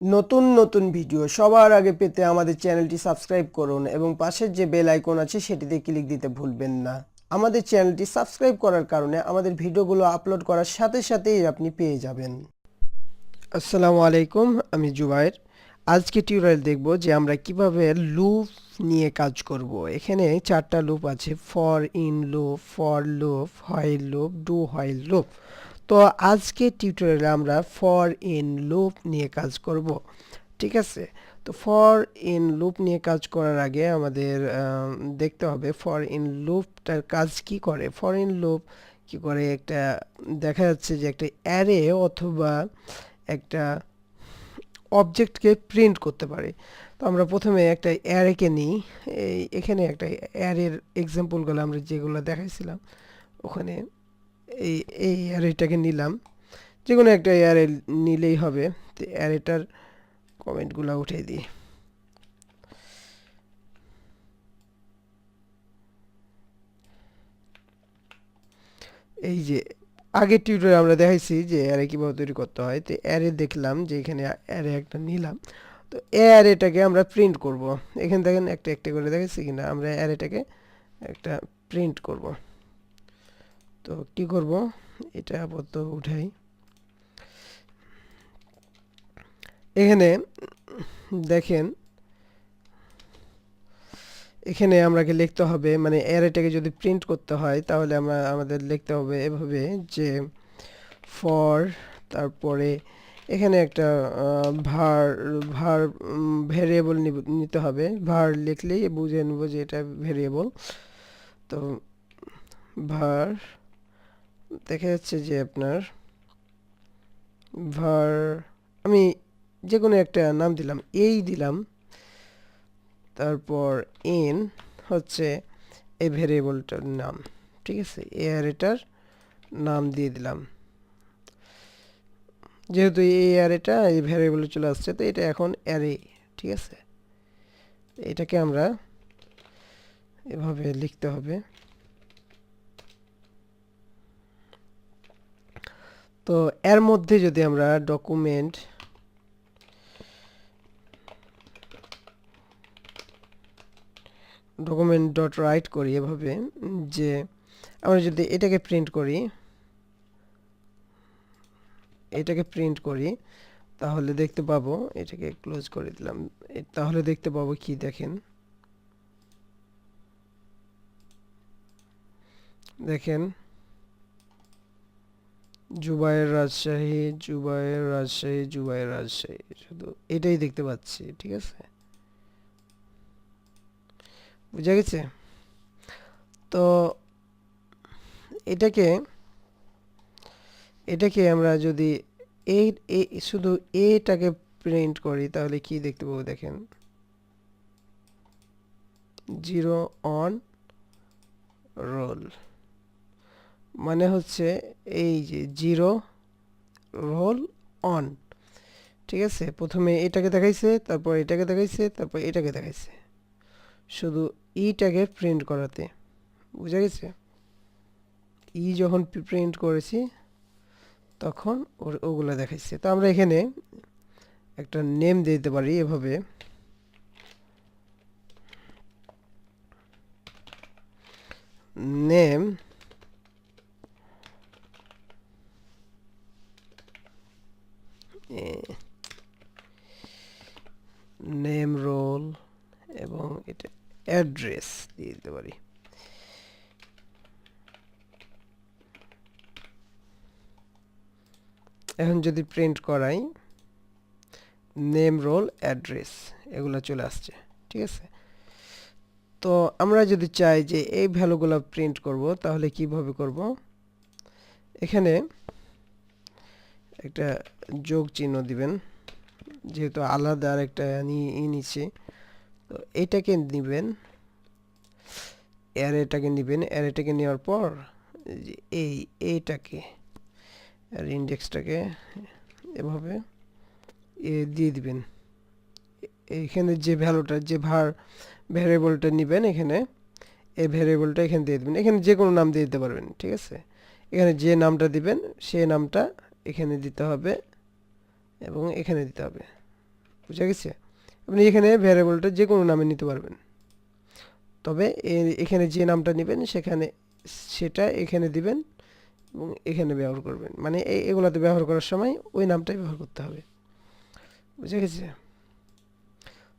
নতুন নতুন ভিডিও সবার আগে পেতে আমাদের চ্যানেলটি সাবস্ক্রাইব করুন এবং পাশের যে বেল আইকন আছে সেটিতে ক্লিক দিতে ভুলবেন না। আমাদের চ্যানেলটি সাবস্ক্রাইব করার কারণে আমাদের ভিডিওগুলো আপলোড করার সাথে সাথেই আপনি পেয়ে যাবেন। আসসালামু আলাইকুম, আমি জুবাইর। আজকে টিউটোরিয়াল দেখব যে আমরা কিভাবে লুপ নিয়ে কাজ করব। এখানে চারটা লুপ আছে: for in loop, for loop, while loop, do while loop. তো আজকে টিউটোরিয়ালে আমরা ফর ইন লুপ নিয়ে কাজ করব। ঠিক আছে, তো ফর ইন লুপ নিয়ে কাজ করার আগে আমাদের দেখতে হবে ফর ইন লুপটার কাজ কি করে। ফর ইন লুপ কি করে, একটা দেখা যাচ্ছে যে একটা অ্যারে অথবা একটা অবজেক্টকে প্রিন্ট করতে পারে। তো আমরা প্রথমে একটা অ্যারেকে নিই। এখানে একটা অ্যারের এক্সাম্পলগুলো আমরা যেগুলো দেখাইছিলাম ওখানে এই এই অ্যারেটাকে নিলাম। যে কোনো একটা অ্যারে নিলেই হবে। তো অ্যারেটার কমেন্টগুলো উঠিয়ে দিই। এই যে আগের টিউটোরিয়ালে আমরা দেখাইছি যে অ্যারে কিভাবে তৈরি করতে হয়। তো অ্যারে দেখলাম যে এখানে অ্যারে একটা নিলাম। তো অ্যারেটাকে আমরা প্রিন্ট করব। এখানে দেখেন একটা একটা করে দেখাচ্ছি কিনা। আমরা অ্যারেটাকে একটা প্রিন্ট করব। তো কি করব, এটা আপাতত উঠাই। এখানে দেখেন, এখানে আমাকে লিখতে হবে, মানে অ্যারেটাকে যদি প্রিন্ট করতে হয় তাহলে আমাদের লিখতে হবে এভাবে যে ফর, তারপরে এখানে একটা ভার ভার ভেরিয়েবল নিতে হবে। ভার লিখলেই বুঝে নেব যে এটা ভেরিয়েবল। তো ভার দেখা যাচ্ছে যে আপনার ভার, আমি যে কোনো একটা নাম দিলাম, এই দিলাম। তারপর ইন হচ্ছে এই ভেরিয়েবলটার নাম। ঠিক আছে, এই অ্যারেটার নাম দিয়ে দিলাম। যেহেতু এই অ্যারেটা এই ভ্যারিয়েবলে চলে আসছে, তো এটা এখন অ্যারে। ঠিক আছে, এটাকে আমরা এভাবে লিখতে হবে। তো এর মধ্যে যদি আমরা ডকুমেন্ট ডট রাইট করি এভাবে, যে আমরা যদি এটাকে প্রিন্ট করি তাহলে দেখতে পাবো, এটাকে ক্লোজ করে দিলাম। তাহলে দেখতে পাবো কি দেখেন, দেখেন জুবাইর রাজশাহী, জুবাইর রাজশাহী, জুবাইর রাজশাহী, শুধু এটাই দেখতে পাচ্ছি। ঠিক আছে, বুঝা গেছে? তো এটাকে এটাকে আমরা যদি এই শুধু এটাকে প্রিন্ট করি তাহলে কি দেখতে পাবো দেখেন, 0 অন রোল। মানে হচ্ছে এই যে 0 রোল অন। ঠিক আছে, প্রথমে এটাকে দেখাইছে, তারপর এটাকে দেখাইছে, তারপর এটাকে দেখাইছে, শুধু ইটাকে প্রিন্ট করাতে। বুঝা গেছে? ই যখন প্রিন্ট করেছি তখন ওগুলো দেখাইছে। তো আমরা এখানে একটা নেম দিতে পারি এভাবে, নেম নেম রোল, এবং এটা অ্যাড্রেস দিয়ে দিতে পারি। এখন যদি প্রিন্ট করাই, নেম রোল অ্যাড্রেস এগুলো চলে আসছে। ঠিক আছে, তো আমরা যদি চাই যে এই ভ্যালুগুলো প্রিন্ট করব তাহলে কিভাবে করব, এখানে একটা যোগ চিহ্ন দিবেন, যেহেতু আলাদা আর একটা নিচে। তো এটাকে দিবেন, অ্যারেটাকে নেবেন। অ্যারেটাকে নেওয়ার পর এইটাকে আর ইন্ডেক্সটাকে এভাবে দিয়ে দিবেন। এখানে যে ভ্যালুটা, যে ভ্যারিয়েবলটা নেবেন, এখানে এই ভ্যারিয়েবলটা এখানে দিয়ে দিবেন। এখানে যে কোনো নাম দিয়ে দিতে পারবেন। ঠিক আছে, এখানে যে নামটা দিবেন সেই নামটা এখানে দিতে হবে এবং এখানে দিতে হবে। বুঝা গেছে? আপনি এখানে ভ্যারিয়েবলটা যে কোনো নামে নিতে পারবেন, তবে এখানে যে নামটা নেবেন সেটা এখানে দিবেন এবং এখানে ব্যবহার করবেন, মানে এগুলাতে ব্যবহার করার সময় ওই নামটাই ব্যবহার করতে হবে। বুঝা গেছে?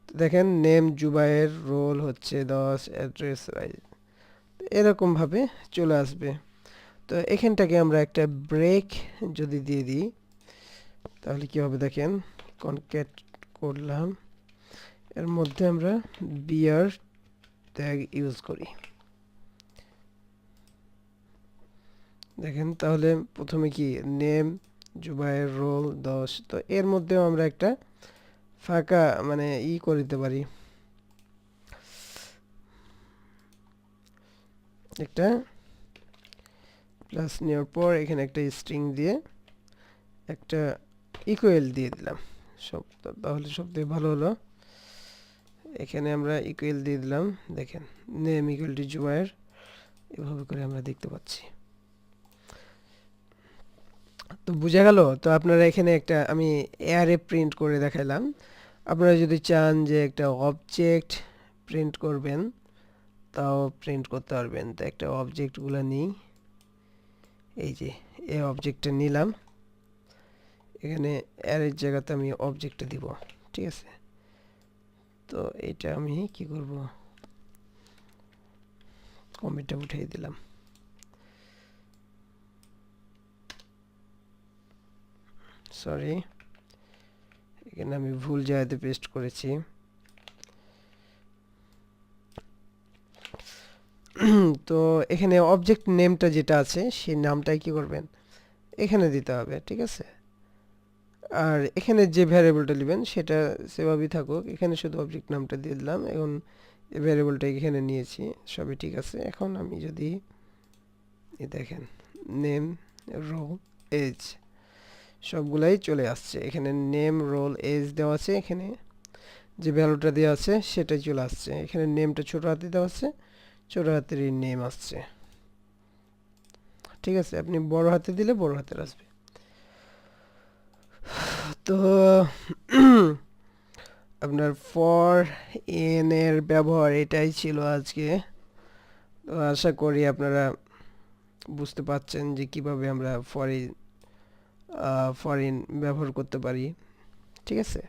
তো দেখেন নেম জুবায়ের, রোল হচ্ছে 10, অ্যাড্রেস রাইট, এরকম ভাবে চলে আসবে। তো এখানটাকে আমরা একটা ব্রেক যদি দিয়ে দিই তাহলে কি হবে দেখেন, কনক্যাট করলাম, এর মধ্যে আমরা বিয়ার ট্যাগ ইউজ করি। দেখেন তাহলে প্রথমে কি নেম জুবায়ের, রোল 10, তো এর মধ্যেও আমরা একটা ফাঁকা মানে করে দিতে পারি, একটা প্লাস নেওয়ার পর এখানে একটা স্ট্রিং দিয়ে একটা ইকুয়াল দিয়ে দিলাম, তাহলে সবথেকে ভালো হলো। এখানে আমরা ইকুয়াল দিয়ে দিলাম, দেখেন নেম ইকুয়াল টু জুবায়ের, এভাবে করে আমরা দেখতে পাচ্ছি। তো বুঝা গেল? তো আপনারা এখানে একটা আমি অ্যারে প্রিন্ট করে দেখাইলাম। আপনারা যদি চান যে একটা অবজেক্ট প্রিন্ট করবেন তাও প্রিন্ট করতে পারবেন। তো একটা অবজেক্টগুলো নিই, এই যে এই অবজেক্টটা নিলাম, এখানে অ্যারের জায়গাতে আমি অবজেক্টটা দিব, ঠিক আছে? তো এটা আমি কি করব, কমেন্টটা উঠিয়ে দিলাম, সরি এখানে আমি ভুল জায়গাতে পেস্ট করেছি। তো এখানে অবজেক্ট নেমটা যেটা আছে সেই নামটাই কি করবেন, এখানে দিতে হবে, ঠিক আছে? আর এখানে যে ভ্যারিয়েবলটা নেবেন সেটা সেভাবেই থাকুক, এখানে শুধু অবজেক্ট নামটা দিয়ে দিলাম। এখন এই ভ্যারিয়েবলটা এখানে নিয়েছি, সবই ঠিক আছে। এখন আমি যদি দেখেন নেম, রোল, এজ সবগুলাই চলে আসছে, এখানে নেম, রোল, এজ দেওয়া আছে, এখানে যে ভ্যালুটা দেওয়া আছে সেটাই চলে আসছে। এখানে নেমটা ছোট হাতে দেওয়া আছে, ছোট হাতের নেম আসছে, ঠিক আছে? আপনি বড় হাতে দিলে বড় হাতের আসবে। তো আপনার ফর এন এর ব্যবহার এটাই ছিল আজকে। তো আশা করি আপনারা বুঝতে পারছেন যে কিভাবে আমরা ফরিন ব্যবহার করতে পারি, ঠিক আছে?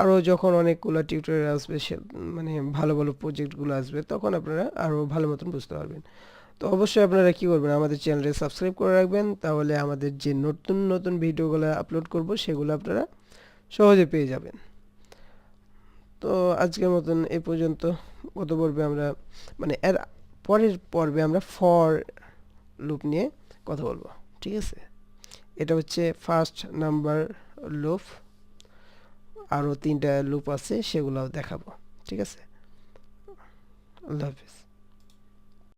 আরও যখন অনেকগুলো টিউটোরিয়াল আসবে, মানে ভালো ভালো প্রজেক্টগুলো আসবে, তখন আপনারা আরও ভালো মতন বুঝতে পারবেন। তো অবশ্যই আপনারা কি করবেন, আমাদের চ্যানেলটি সাবস্ক্রাইব করে রাখবেন, তাহলে আমাদের যে নতুন নতুন ভিডিওগুলো আপলোড করব সেগুলো আপনারা সহজে পেয়ে যাবেন। তো আজকের মতন এই পর্যন্ত। গত পর্বে আমরা মানে এর পরের পর্বে আমরা ফর লুপ নিয়ে কথা বলবো, ঠিক আছে? এটা হচ্ছে ফার্স্ট নাম্বার লুপ, আরও 3টা লুপ আছে সেগুলোও দেখাবো, ঠিক আছে? আল্লাহ হাফিজ।